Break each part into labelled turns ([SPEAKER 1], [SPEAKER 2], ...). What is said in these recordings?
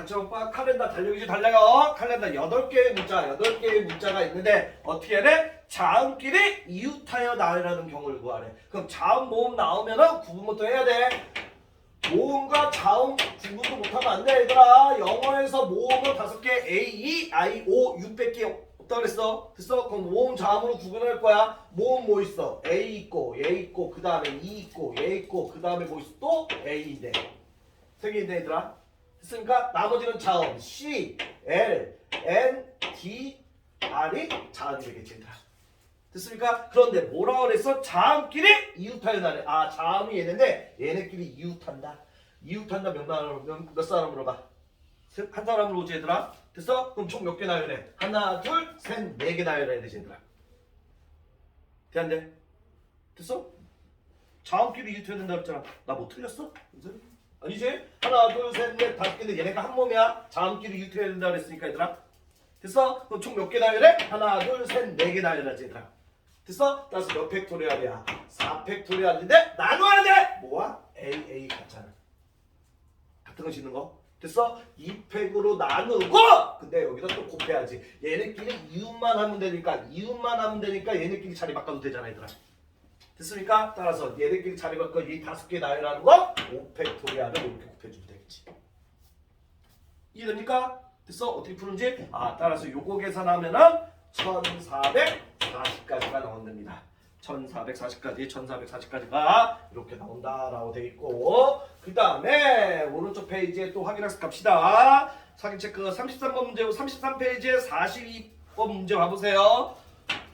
[SPEAKER 1] 같이 오빠 칼렌더 달력이지 달려요. 칼렌더 8개의 문자가 있는데 어떻게 해야 돼? 자음끼리 이웃하여 나으라는 경우를 구하래. 그럼 자음 모음 나오면은 구분부터 해야 돼. 모음과 자음 구분도 못하면 안 돼 얘들아. 영어에서 모음은 5개 A, E, I, O, U100개 없다 그랬어. 됐어? 그럼 모음 자음으로 구분할 거야. 모음 뭐 있어? A 있고 얘 있고 그 다음에 E 있고 얘 있고 그 다음에 뭐 있어? 또 A인데 3개 있네 얘들아. 됐으니까 나머지는 자음 C, L, N, D, R이 자음이 되겠지 얘들아. 됐습니까? 그런데 뭐라 그랬어? 자음끼리 이웃하여 나래. 아 자음이 얘네인데 얘네끼리 이웃한다. 이웃한다 몇 사람 물어봐. 한 사람으로 오지 얘들아. 됐어? 그럼 총 몇 개 나열해? 하나, 둘, 셋, 4개 나열해야 되지 얘들아. 돼 안 돼? 됐어? 자음끼리 이웃해야 된다 그랬잖아. 나 뭐 틀렸어? 아니지? 하나, 둘, 셋, 넷, 5개인데 얘네가 한 몸이야. 자음끼리 이웃해야 된다 그랬으니까 얘들아. 됐어? 그럼 총 몇 개 나열해? 하나, 둘, 셋, 4개 나열하지 얘들아. 됐어? 따라서 몇 팩토리얼이야? 4팩토리얼인데 나눠야 돼! 뭐야? AA 같잖아. 같은 거 짓는 거. 됐어? 2팩으로 나누고 근데 여기다 또 곱해야지. 얘네끼리 이웃만 하면 되니까 얘네끼리 자리 바꿔도 되잖아 얘들아. 됐습니까? 따라서 얘네끼리 자리 바꿔 이 5개 나열하는 거 5팩토리얼을 이렇게 곱해주면 되겠지. 이해됩니까? 됐어? 어떻게 푸는지? 따라서 요거 계산하면은 1440까지가 나온답니다. 1440까지가 이렇게 나온다라고 돼 있고, 그 다음에 오른쪽 페이지에 또 확인학습 갑시다. 사기 체크 33번 문제고 33페이지에 42번 문제 봐보세요.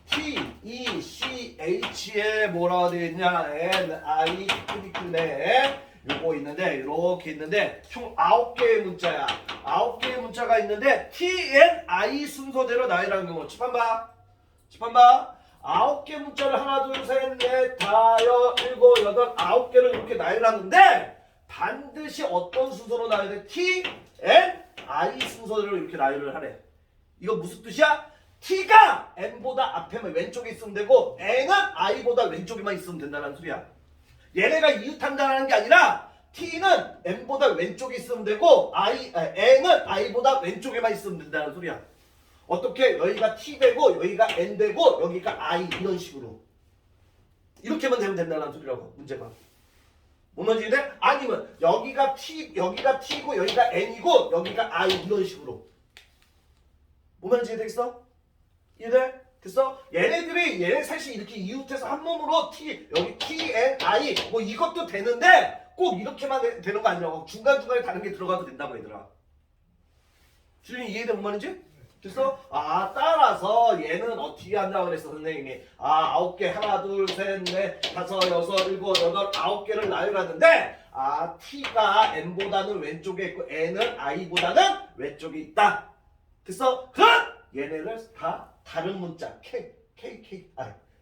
[SPEAKER 1] T, E, C, H에 뭐라고 되어 있냐? N, I, 크리클네 요거 있는데 이렇게 있는데 총 9개의 문자야. 9개의 문자가 있는데 T, N, I 순서대로 나열하는 경우 칠판 봐. 9개 문자를 하나, 둘, 셋, 넷, 다여, 일곱, 여덟, 9개를 이렇게 나열하는데 반드시 어떤 순서로 나열해? T, N, I 순서대로 이렇게 나열을 하래. 이거 무슨 뜻이야? T가 N보다 앞에만 왼쪽에 있으면 되고 N은 I보다 왼쪽에만 있으면 된다는 소리야. 얘네가 이웃한다는 게 아니라 T는 N보다 왼쪽에 있으면 되고 N은 I보다 왼쪽에만 있으면 된다는 소리야. 어떻게? 여기가 T 되고 여기가 N 되고 여기가 I 이런 식으로 이렇게만 되면 된다는 소리라고 문제가. 뭔 말인지 돼? 아니면 여기가 T고 여기가 N이고 여기가 I 이런 식으로. 뭔 말인지 되겠어? 이해돼? 됐어? 얘네 셋이 이렇게 이웃해서 한 몸으로 여기 T, N, I 뭐 이것도 되는데 꼭 이렇게만 되는 거 아니라고. 중간중간에 다른 게 들어가도 된다고 얘들아. 주인이 이해돼? 뭔 말인지? 됐어? 따라서 얘는 어떻게 한다고 그랬어 선생님이. 9개 하나 둘 셋 넷 다섯 여섯 일곱 여덟 9개를 나열하는데 T가 N보다는 왼쪽에 있고 N은 I보다는 왼쪽에 있다. 됐어? 그럼 얘네를 다 다른 문자 K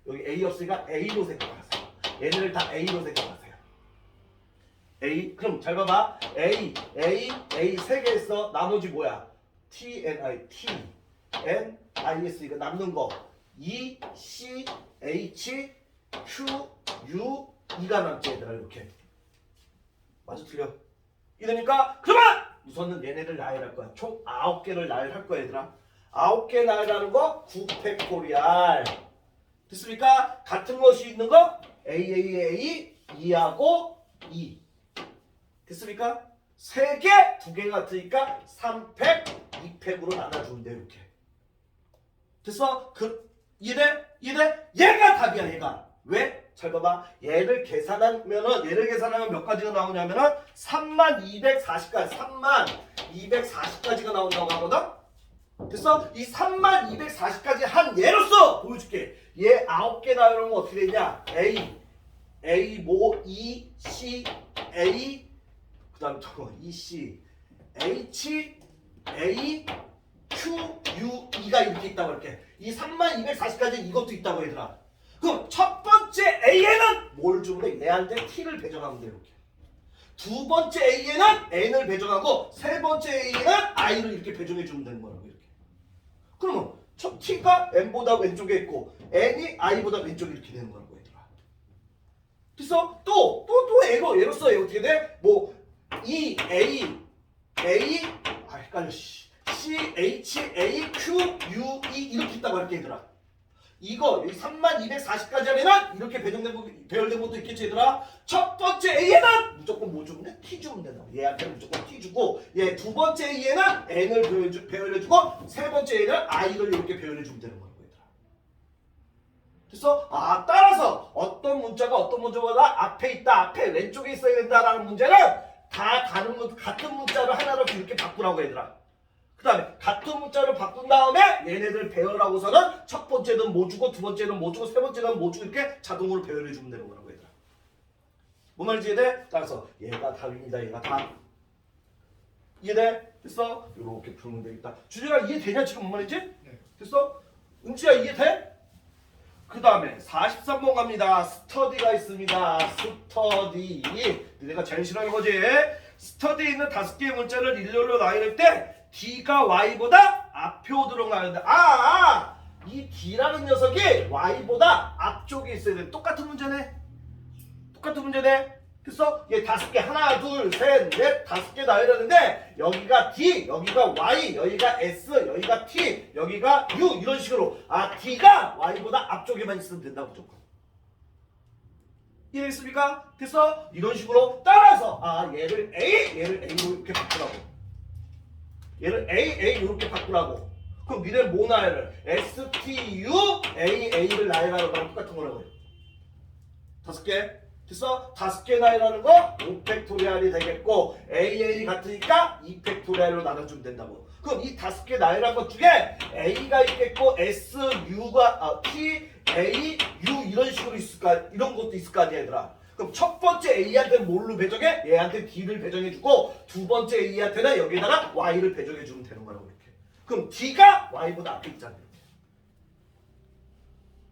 [SPEAKER 1] 여기 A 없으니까 A로 생각하세요. 얘네를 다 A로 생각하세요. A 그럼 잘 봐봐. A 3개 있어. 나머지 뭐야? T, N, I, T, N, I, S 이거 남는 거 E, C, H, Q, U, E가 남지 얘들아 이렇게. 맞아 틀려? 이러니까 그러면 우선은 얘네를 나열할 거야. 총 9개를 나열할 거야 얘들아. 9개 나열하는 거 9팩토리얼. 됐습니까? 같은 것이 있는 거 A, E하고 E. 됐습니까? 3개, 2개 같으니까 3팩, 2팩으로 나눠주면 돼 이렇게. 됐어? 이해돼? 얘가 답이야 얘가. 왜? 잘 봐봐. 얘를 계산하면 몇 가지가 나오냐면은 3240까지 3240까지가 나온다고 하거든? 됐어? 이 3240까지 한 예로서 보여줄게. 얘 9개 나오는 거 어떻게 되냐? A 뭐 E, C, A 그 다음에 또 E, C, H, A, Q, U, E가 이렇게 있다고 이렇게. 이 3240까지 이것도 있다고 얘들아. 그럼 첫 번째 A에는 뭘 주면 돼? 얘한테 T를 배정하면 돼 이렇게. 두 번째 A에는 N을 배정하고 세 번째 A에는 I를 이렇게 배정해 주면 되는 거라고 이렇게. 그러면 첫 T가 N보다 왼쪽에 있고 N이 I보다 왼쪽에 이렇게 되는 거라고 얘들아. 됐어? 또 얘로써 어떻게 돼? 뭐 E, A 헷갈려. CHAQUE 이렇게 있다고 할게 얘들아. 이거 여기 3240까지 하면은 이렇게 배열된 것도 있겠지 얘들아. 첫 번째 A에는 무조건 뭐 주면 돼? T 주면 된다. 얘한테는 무조건 T 주고 얘 두 번째 A에는 N을 배열해주고 세 번째 A는 I를 이렇게 배열해주면 되는 거라고 얘들아. 그래서 따라서 어떤 문자가 어떤 문자보다 앞에 있다, 앞에 왼쪽에 있어야 된다라는 문제는 다 같은 문자를 하나로 이렇게 바꾸라고 얘들아. 그 다음에 같은 문자를 바꾼 다음에 얘네들 배열하고서는 첫 번째는 뭐 주고 두 번째는 뭐 주고 세 번째는 뭐 주고 이렇게 자동으로 배열해주면 되는 거라고 얘들아. 뭔 말인지 이해돼? 따라서 얘가 답입니다. 얘가 답. 이해돼? 됐어? 이렇게 풀면 되겠다. 준이가 이해되냐 지금 뭔 말인지?
[SPEAKER 2] 네.
[SPEAKER 1] 됐어? 은지야 이해돼? 그 다음에 43번 갑니다. 스터디가 있습니다. 스터디. 내가 제일 싫어하는 거지. 스터디에 있는 5개의 문자를 일렬로 나열할 때 D가 Y보다 앞에 오도록 나열한다. 이 D라는 녀석이 Y보다 앞쪽에 있어야 돼. 똑같은 문제네. 똑같은 문제네. 그래서 얘 5개 하나 둘 셋 넷 5개 나열하는데 여기가 D, 여기가 Y, 여기가 S, 여기가 T, 여기가 U 이런 식으로 D가 Y보다 앞쪽에만 있으면 된다고 무조건. 이해했습니까? 그래서 이런 식으로 따라서 얘를 A, 얘를 A로 이렇게 바꾸라고. 얘를 A 이렇게 바꾸라고. 그럼 니네 뭐 나열을? STU AA를 나열하는 거랑 똑같은 거라고 해요. 5개. 그래서 5개 나열하는 거 5팩토리얼이 되겠고 AA 같으니까 2팩토리얼로 나눠주면 된다고. 그럼 이 5개 나열한 것 중에 A가 있겠고 S, U가 T, A, U 이런 식으로 있을까? 이런 것도 있을 거 아니야 얘들아. 그럼 첫 번째 A한테는 뭘로 배정해? 얘한테 D를 배정해주고 두 번째 A한테는 여기다가 Y를 배정해주면 되는 거라고 이렇게. 그럼 D가 Y보다 앞에 있잖아요.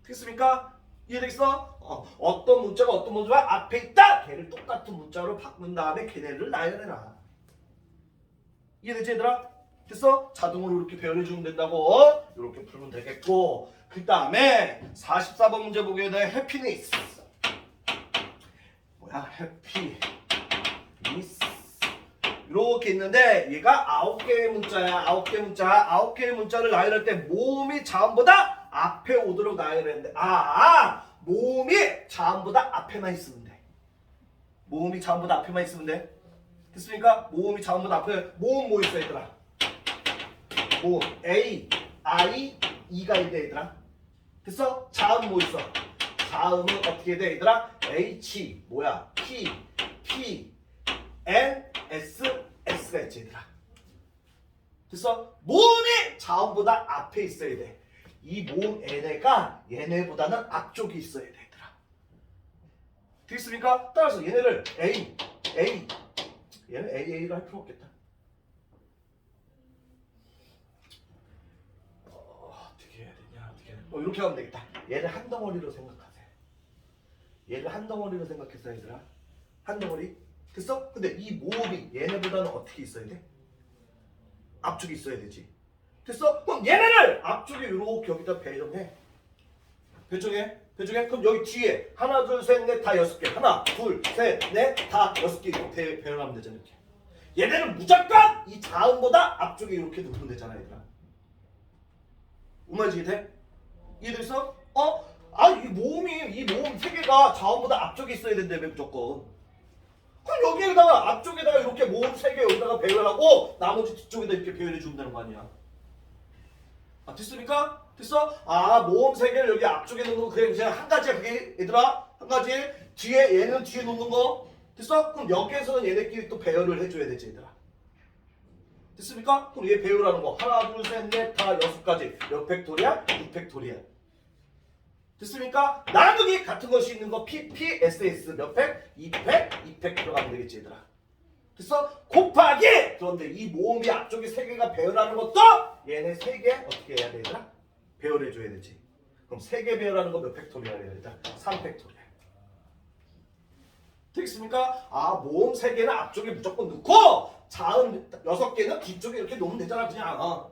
[SPEAKER 1] 됐습니까? 이해되겠어? 어떤 문자가 어떤 문자가 앞에 있다? 걔를 똑같은 문자로 바꾼 다음에 걔네를 나열해라. 이해되지 얘들아? 됐어? 자동으로 이렇게 배열해주면 된다고. 이렇게 풀면 되겠고 그 다음에 44번 문제 보게 돼. 해피니스. 해피 미스 이렇게 있는데 얘가 9개의 문자야. 9개 문자. 9개의 문자를 나열할 때 모음이 자음보다 앞에 오도록 나열했는데 모음이 자음보다 앞에만 있으면 돼. 모음이 자음보다 앞에만 있으면 돼. 됐습니까? 모음이 자음보다 앞에. 모음 뭐 있어 얘들아? 모음 A, I, E가 있네 얘들아. 됐어? 자음 뭐 있어? 자음은 어떻게 돼 얘들아? H 뭐야? P, N, S, S가 있지 얘들아. 됐어? 모음이 자음보다 앞에 있어야 돼. 이 모음 얘네가 얘네보다는 앞쪽에 있어야 돼 얘들아. 되겠습니까? 따라서 얘네를 A, 얘는 AA로 할 필요 없겠다. 어떻게 해야 되냐? 이렇게 하면 되겠다. 얘를 한 덩어리로 생각하세요. 얘를 한 덩어리로 생각했어 얘들아. 한 덩어리. 됐어? 근데 이 모음이 얘네보다는 어떻게 있어야 돼? 앞쪽에 있어야 되지. 됐어? 그럼 얘네를 앞쪽에 이렇게 여기다 배정해. 배정해. 그럼 여기 뒤에 하나 둘 셋 넷 다 6개. 하나 둘 셋 넷 다 6개 이렇게 배열하면 되잖아 이렇게. 얘네는 무조건 이 자음보다 앞쪽에 이렇게 놓으면 되잖아 얘들아. 뭔 말인지 이해돼? 이해됐어? 이 모음 3개가 자음보다 앞쪽에 있어야 된다며 무조건. 그럼 여기에다가 앞쪽에다가 이렇게 모음 3개 여기다가 배열하고 나머지 뒤쪽에다 이렇게 배열해 주면 되는 거 아니야. 됐습니까? 됐어? 모음 3개를 여기 앞쪽에 놓는 거 그냥 한 가지야 그게 얘들아. 한 가지. 뒤에 얘는 뒤에 놓는 거. 됐어? 그럼 여기에서는 얘네끼리 또 배열을 해줘야 되지 얘들아. 됐습니까? 그럼 얘 배열하는 거 하나 둘 셋 넷 다 6가지. 몇 팩토리야? 6팩토리야. 됐습니까? 나누기 같은 것이 있는 거 PP, SS 몇 팩? 2팩? 2팩 들어가면 되겠지 얘들아. 됐어? 곱하기! 그런데 이 모음이 앞쪽에 3개가 배열하는 것도 얘네 3개 어떻게 해야 돼 얘들아? 배열해줘야 되지. 그럼 3개 배열하는 거 몇 팩토리얼이야 얘들아? 3팩토리얼. 되겠습니까? 모음 3개는 앞쪽에 무조건 넣고 자음 6개는 뒤쪽에 이렇게 놓으면 되잖아 그냥.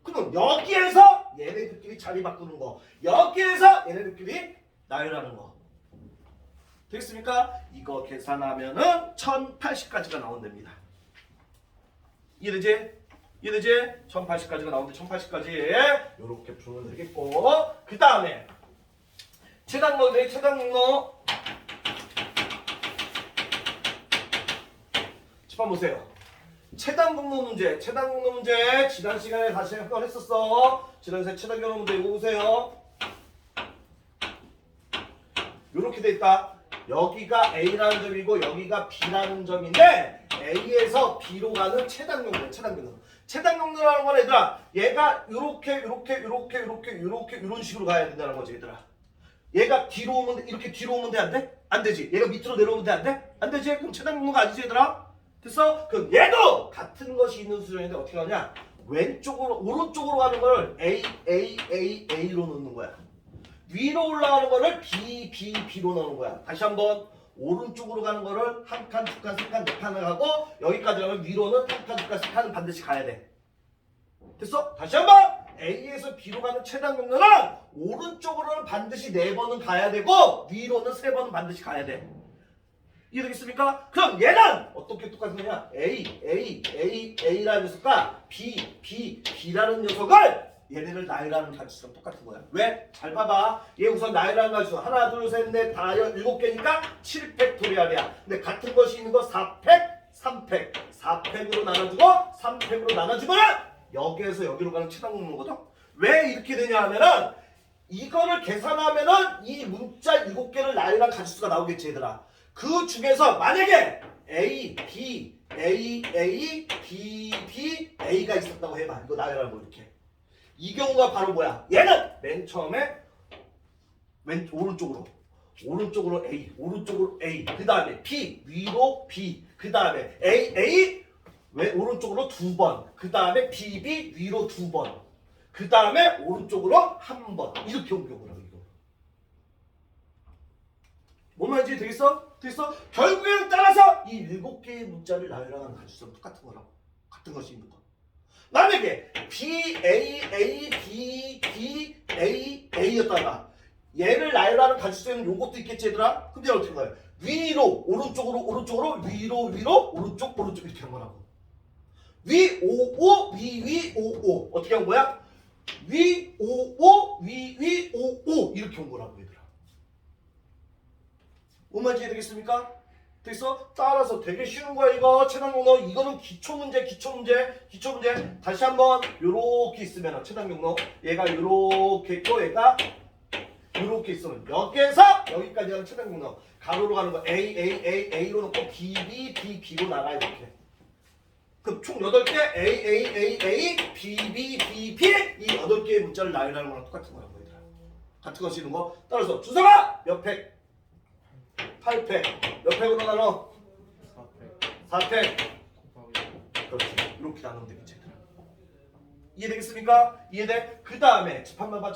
[SPEAKER 1] 그럼 여기에서 얘네들끼리 자리 바꾸는 거, 여기에서 얘네들끼리 나열하는 거. 되겠습니까? 이거 계산하면은 1080까지가 나온답니다. 이해되지? 이해되지? 1080까지가 나오는데 1080까지 이렇게 풀면 되겠고 그 다음에 최단로 짚어 보세요. 최단경로 문제 지난 시간에 다시 한 번 했었어. 지난 시간에 최단경로 문제 이거 보세요. 이렇게 돼 있다. 여기가 A라는 점이고 여기가 B라는 점인데 A에서 B로 가는 최단경로. 최단경로라는 건 얘들아 얘가 이렇게 이런 식으로 가야 된다는 거지 얘들아. 얘가 뒤로 오면 이렇게 뒤로 오면 돼 안 돼? 안 되지. 얘가 밑으로 내려오면 돼 안 돼? 안 되지. 그럼 최단경로가 아니지 얘들아. 됐어? 그럼 얘도 같은 것이 있는 수준인데 어떻게 하냐? 왼쪽으로 오른쪽으로 가는 걸 A로 놓는 거야. 위로 올라가는 거를 B로 넣는 거야. 다시 한번 오른쪽으로 가는 거를 한 칸, 두 칸, 세 칸, 네 칸을 가고 여기까지 가면 위로는 한 칸, 두 칸, 세 칸은 반드시 가야 돼. 됐어? 다시 한번 A에서 B로 가는 최단 경로는 오른쪽으로는 반드시 4번은 가야 되고 위로는 3번은 반드시 가야 돼. 이해되겠습니까? 그럼 얘는 어떻게 똑같으냐? A라는 녀석과 B라는 녀석을 얘네를 나이라는 가지수랑 똑같은 거야. 왜? 잘 봐봐. 얘 우선 나이라는 가지수 하나, 둘, 셋, 넷, 다, 7개니까 7팩토리얼이야. 근데 같은 것이 있는 거 4팩, 3팩. 4팩으로 나눠주고 3팩으로 나눠주면 여기에서 여기로 가는 최단 경로거든. 왜 이렇게 되냐 하면은 이거를 계산하면은 이 문자 7개를 나이라는 가지수가 나오겠지 얘들아. 그 중에서 만약에 A, B, A가 있었다고 해봐. 이거 나열하고 이렇게. 이 경우가 바로 뭐야? 얘는 맨 처음에 오른쪽으로 A, 오른쪽으로 A, 그 다음에 B, 위로 B, 그 다음에 A, 왜 오른쪽으로 2번, 그 다음에 B, 위로 2번, 그 다음에 오른쪽으로 1번. 이렇게 온 경우라고 이거. 뭔 말인지 되겠어? 결국에는 따라서 이 7개의 문자를 나열하는 가지수랑 똑같은 거라고. 같은 것이 있는 거. 만약에 A였다가 얘를 나열하는 가지수에는 요것도 있겠지 얘들아? 근데 어떻게 가요? 위로 오른쪽으로 위로 오른쪽 이렇게 하는 거라고. 위 5 위 5 어떻게 한 거야? 위 5 위 5 이렇게 온 거라고 얘들아. 뭔 말인지 되겠습니까? 됐어? 따라서 되게 쉬운 거야 이거 최단 경로. 이거는 기초 문제. 다시 한번 요렇게 있으면 최단 경로 얘가 요렇게 있고 얘가 요렇게 있으면 여기에서 여기까지 하는 최단 경로. 가로로 가는 거 A로 놓고 B로 나가 이렇게. 그럼 총 8개 A, B 이 8개의 문자를 나열하는 거랑 똑같은 거라고 얘들아. 같은 것이 있는 거. 따라서 준서가 몇 팩? 8팩. 몇 팩으로 나눠? 4팩. 그렇지. 이렇게 나누면 되겠지. 이해되겠습니까? 이해돼? 그 다음에 집 한 번 봐.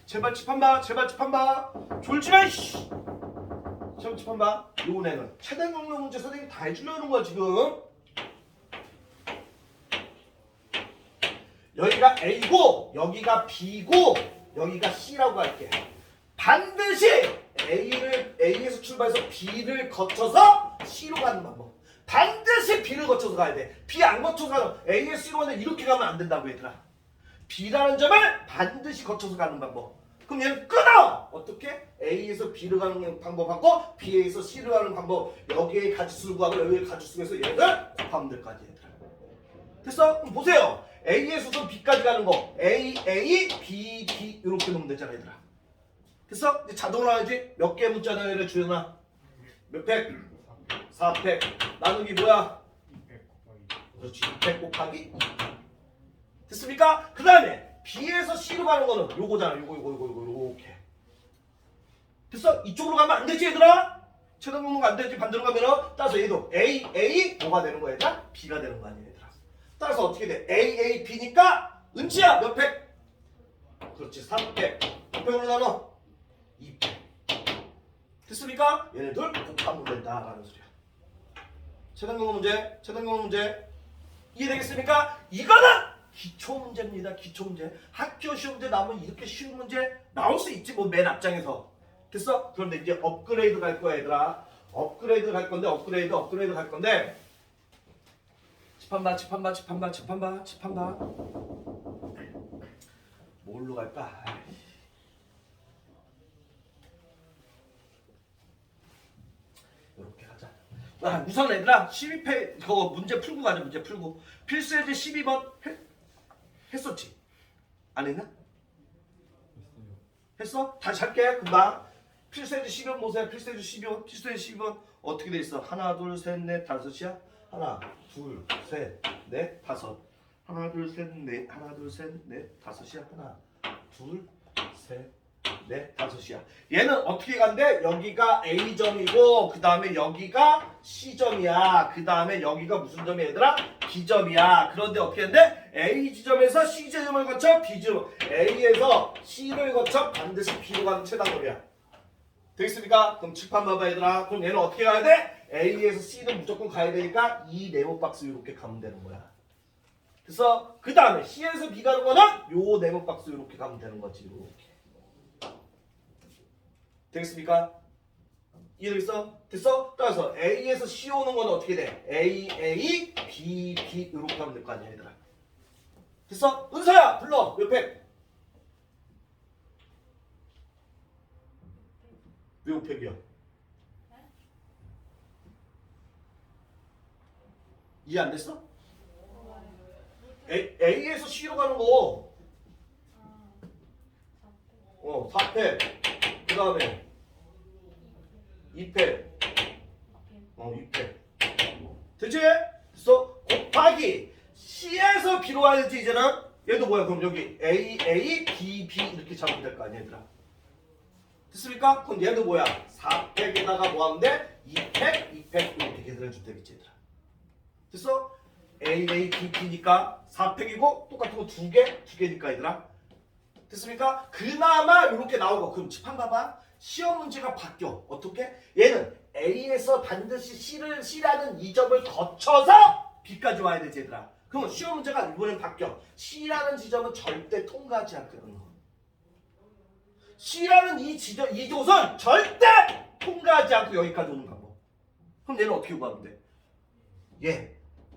[SPEAKER 1] 제발 집 한 봐. 졸지 마. 씨. 집 한 봐. 요번에는 최단 경로 문제 선생님이 다 해주려는 거야 지금. 여기가 A고 여기가 B고 여기가 C라고 할게. 반드시 A에서 출발해서 B를 거쳐서 C로 가는 방법. 반드시 B를 거쳐서 가야 돼. B 안 거쳐서 가면 A에서 C로 가는데 이렇게 가면 안 된다고 얘들아. B라는 점을 반드시 거쳐서 가는 방법. 그럼 얘는 끊어! 어떻게? A에서 B를 가는 방법하고 B에서 C를 가는 방법. 여기에 가지수를 구하고 여기에 가지수를 해서 얘를 곱하면 될 거 아니야 얘들아. 됐어? 그럼 보세요. A에서 좀 B까지 가는 거 A, B 이렇게 놓으면 되잖아 얘들아. 됐어? 이제 자동으로 하지. 몇 개 문자 나열해 주연아? 몇 팩? 4팩. 나누기 뭐야? 2팩. 그렇지. 2팩 곱하기 2. 됐습니까? 그 다음에 B에서 C로 가는 거는 요거잖아. 요렇게. 됐어? 이쪽으로 가면 안 되지 얘들아? 최단 경로가 안 되지. 반대로 가면은 따라서 얘도 A 뭐가 되는 거야 얘들아? B가 되는 거 아니야 얘들아. 따라서 어떻게 돼? A, B니까 은지야 몇 팩? 그렇지. 3팩. 몇 팩으로 나눠? 2팩. 됐습니까? 얘네들 곱하면 된다라는 소리야. 최단 경로 문제. 이해되겠습니까? 이거는 기초 문제입니다. 기초 문제. 학교 시험 문제 나오면 이렇게 쉬운 문제 나올 수 있지 뭐 맨 앞장에서. 됐어? 그런데 이제 업그레이드 갈 거야 얘들아. 업그레이드 갈 건데 칩한다. 뭘로 갈까? 이렇게 가자. 우선 얘들아 12페 그거 문제 풀고 가자. 문제 풀고 필수예제 12번 했었지? 안 했나? 했어? 다시 할게. 금방. 필수예제 12번 보세요. 필수예제 12번. 필수예제 12번 어떻게 돼 있어? 하나, 둘, 셋, 넷, 다섯이야? 하나, 둘, 셋, 넷, 다섯. 하나, 둘, 셋, 넷. 하나, 둘, 셋, 넷, 다섯이야? 하나, 둘, 셋, 넷, 다섯이야. 얘는 어떻게 간대? 여기가 A점이고 그 다음에 여기가 C점이야. 그 다음에 여기가 무슨 점이야 얘들아? B점이야. 그런데 어떻게 한대? A 지점에서 C 지점을 거쳐 B점, A에서 C를 거쳐 반드시 B로 가는 최단거리야. 되겠습니까? 그럼 칠판 봐봐 얘들아. 그럼 얘는 어떻게 가야 돼? A에서 C는 무조건 가야 되니까 이 네모 박스 이렇게 가면 되는 거야. 그래서 그 다음에 C에서 B 가는 거는 요 네모 박스 이렇게 가면 되는 거지. 이렇게. 되겠습니까? 이해되겠어? 됐어? 따라서 A에서 C 오는 건 어떻게 돼? A, B, B 이렇게 하면 될 거 아니야 얘들아. 됐어? 은서야 불러 옆에. 왜 5팩이야? 이해 안 됐어? A에서 C로 가는 거 4팩 그 다음에 2팩 2팩 되지? 그래서 곱하기 C에서 B로 가야지 이제는. 얘도 뭐야? 그럼 여기 A, B, B 이렇게 잡으면 될 거 아니야 얘들아. 됐습니까? 그럼 얘도 뭐야? 4팩에다가 뭐 하면 돼? 2팩 이렇게 계산해주면 되겠지 얘들아. 됐어? A, B, B니까 4팩이고 똑같은 거 두 개니까 얘들아. 됐습니까? 그나마 이렇게 나오고. 그럼 칠판 봐봐. 시험 문제가 바뀌어. 어떻게? 얘는 A에서 반드시 C라는 이 점을 거쳐서 B까지 와야 되지 얘들아. 그러면 시험 문제가 이번엔 바뀌어. C라는 지점은 절대 통과하지 않거든. C라는 이 곳은 절대 통과하지 않고 여기까지 오는 방법. 그럼 얘는 어떻게 구하면 돼?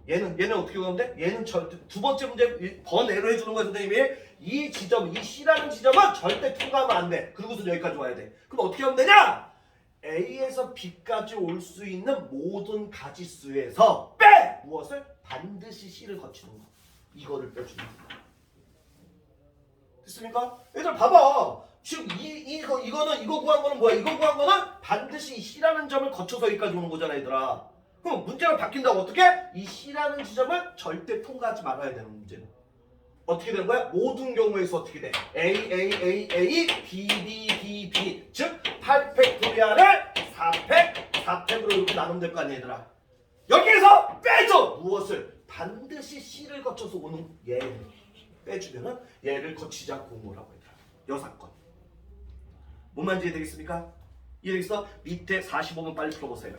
[SPEAKER 1] 얘는 어떻게 구하면 돼? 얘는 두 번째 문제 번외로 해주는 거야 선생님이. 이 C라는 지점은 절대 통과하면 안 돼. 그리고서 여기까지 와야 돼. 그럼 어떻게 하면 되냐? A에서 B까지 올 수 있는 모든 가지수에서 빼! 무엇을? 반드시 C를 거치는 거. 이거를 빼주는 거야. 됐습니까? 얘들 봐봐. 지금 이거 구한 거는 뭐야? 이거 구한 거는 반드시 C라는 점을 거쳐서 여기까지 오는 거잖아 얘들아. 그럼 문제가 바뀐다고 어떻게? 이 C라는 지점을 절대 통과하지 말아야 되는 문제는. 어떻게 되는 거야? 모든 경우에서 어떻게 돼? A, B, B. 즉 8팩토리알을 4팩으로 이렇게 나누면 될 거 아니야 얘들아. 여기에서 빼줘! 무엇을? 반드시 C를 거쳐서 오는 얘를 빼주면은 얘를 거치지 않고 온 거라고 얘들아. 여사건. 뭔 말인지 이해되겠습니까? 이해되겠어? 밑에 45번 빨리 풀어보세요.